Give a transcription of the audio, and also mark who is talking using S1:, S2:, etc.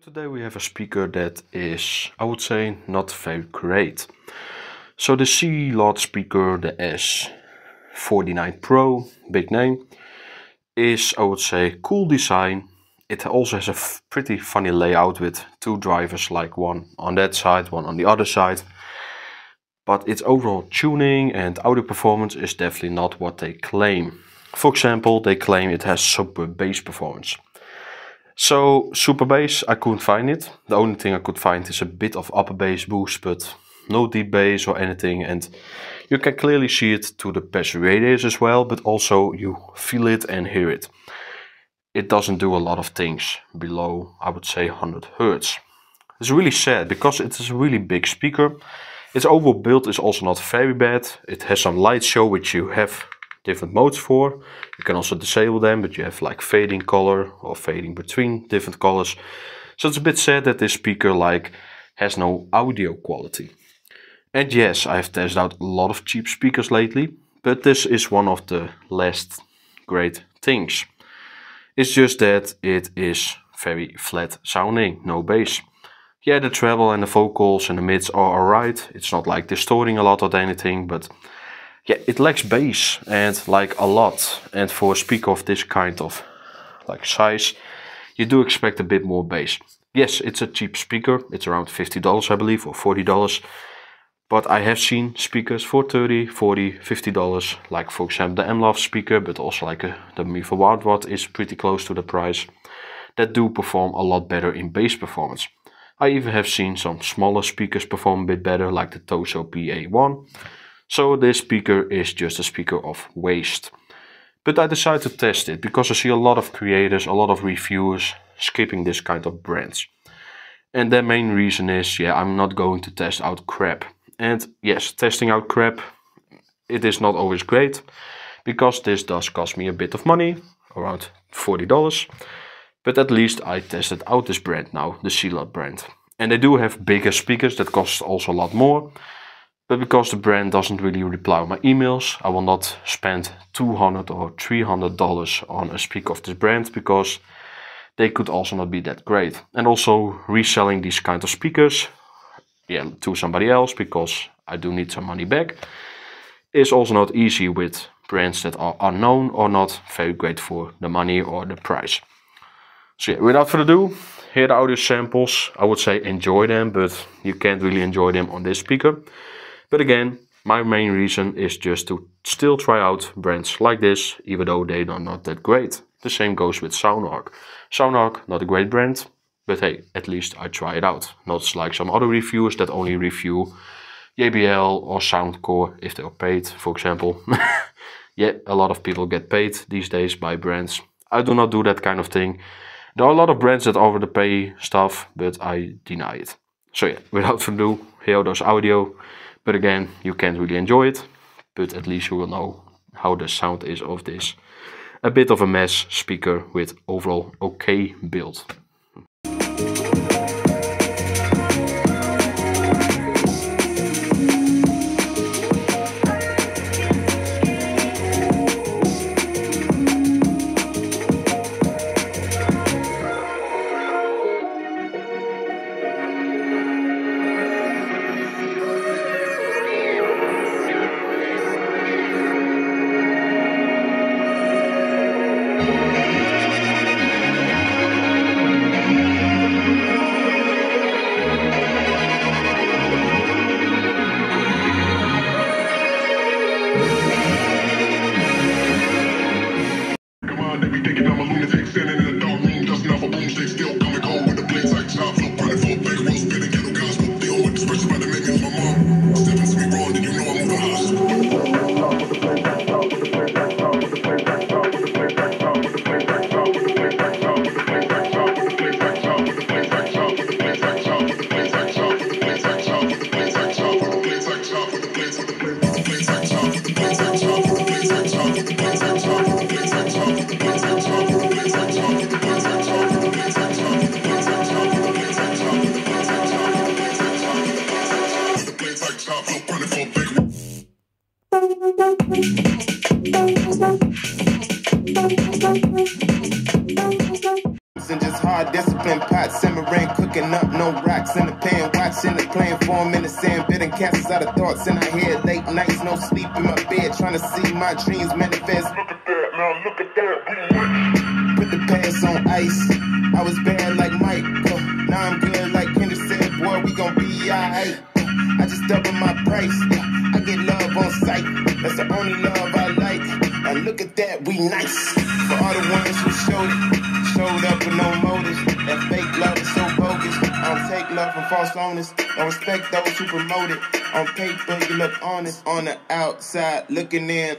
S1: Today we have a speaker that is, I would say, not very great. So the C-Lot speaker, the S49 Pro, big name, is, I would say, cool design. It also has a pretty funny layout with two drivers, like one on that side, one on the other side. But its overall tuning and audio performance is definitely not what they claim. For example, they claim it has super bass performance. So super bass, I couldn't find it. The only thing I could find is a bit of upper bass boost, but no deep bass or anything. And you can clearly see it to the passive radius as well, but also you feel it and hear it. It doesn't do a lot of things below, I would say, 100 Hz. It's really sad because it is a really big speaker. Its overall build is also not very bad. It has some light show, which you have different modes for. You can also disable them, but you have like fading color or fading between different colors. So it's a bit sad that this speaker has no audio quality. And yes, I have tested out a lot of cheap speakers lately, but this is one of the last great things. It's just that it is very flat sounding, no bass. Yeah, the treble and the vocals and the mids are alright. It's not like distorting a lot or anything, but yeah, it lacks bass and like a lot. And for a speaker of this kind of size, you do expect a bit more bass. Yes, it's a cheap speaker. It's around $50, I believe, or $40. But I have seen speakers for $30, $40, $50, like for example the MLOF speaker, but also like the Mifa Wildwatt is pretty close to the price, that do perform a lot better in bass performance. I even have seen some smaller speakers perform a bit better, like the Toso PA1. So this speaker is just a speaker of waste. But I decided to test it because I see a lot of creators, a lot of reviewers skipping this kind of brands. And the main reason is, yeah, I'm not going to test out crap. And yes, testing out crap, it is not always great, because this does cost me a bit of money, around $40. But at least I tested out this brand now, the C-Lot brand. And they do have bigger speakers that cost also a lot more. But because the brand doesn't really reply on my emails, I will not spend $200 or $300 on a speaker of this brand, because they could also not be that great. And also reselling these kind of speakers, yeah, to somebody else, because I do need some money back, is also not easy with brands that are unknown or not very great for the money or the price. So yeah, without further ado, here are the audio samples. I would say enjoy them, but you can't really enjoy them on this speaker. But again, my main reason is just to still try out brands like this, even though they are not that great. The same goes with SoundArc. SoundArc, not a great brand, but hey, at least I try it out. Not like some other reviewers that only review JBL or Soundcore if they are paid, for example. Yeah, a lot of people get paid these days by brands. I do not do that kind of thing. There are a lot of brands that offer the pay stuff, but I deny it. So yeah, without further ado, here are those audio. But again, you can't really enjoy it, but at least you will know how the sound is of this a bit of a mess speaker with overall okay build.
S2: And just hard discipline, pot simmering. Picking up no rocks in the pan, watching the plane form in the sand, bidding cancers out of thoughts in my head. Late nights, no sleep in my bed, trying to see my dreams manifest. Look at that, now look at that. Put the past on ice. I was bad like Mike. Now I'm good like Kendrick said, boy, we gon' be alright. I just double my price. I get love on sight. That's the only love I like. Now look at that, we nice. For all the ones who showed up with no motives. That fake love is so bogus. I don't take love from false owners. Don't respect those who promote it. On paper, you look honest. On the outside, looking in.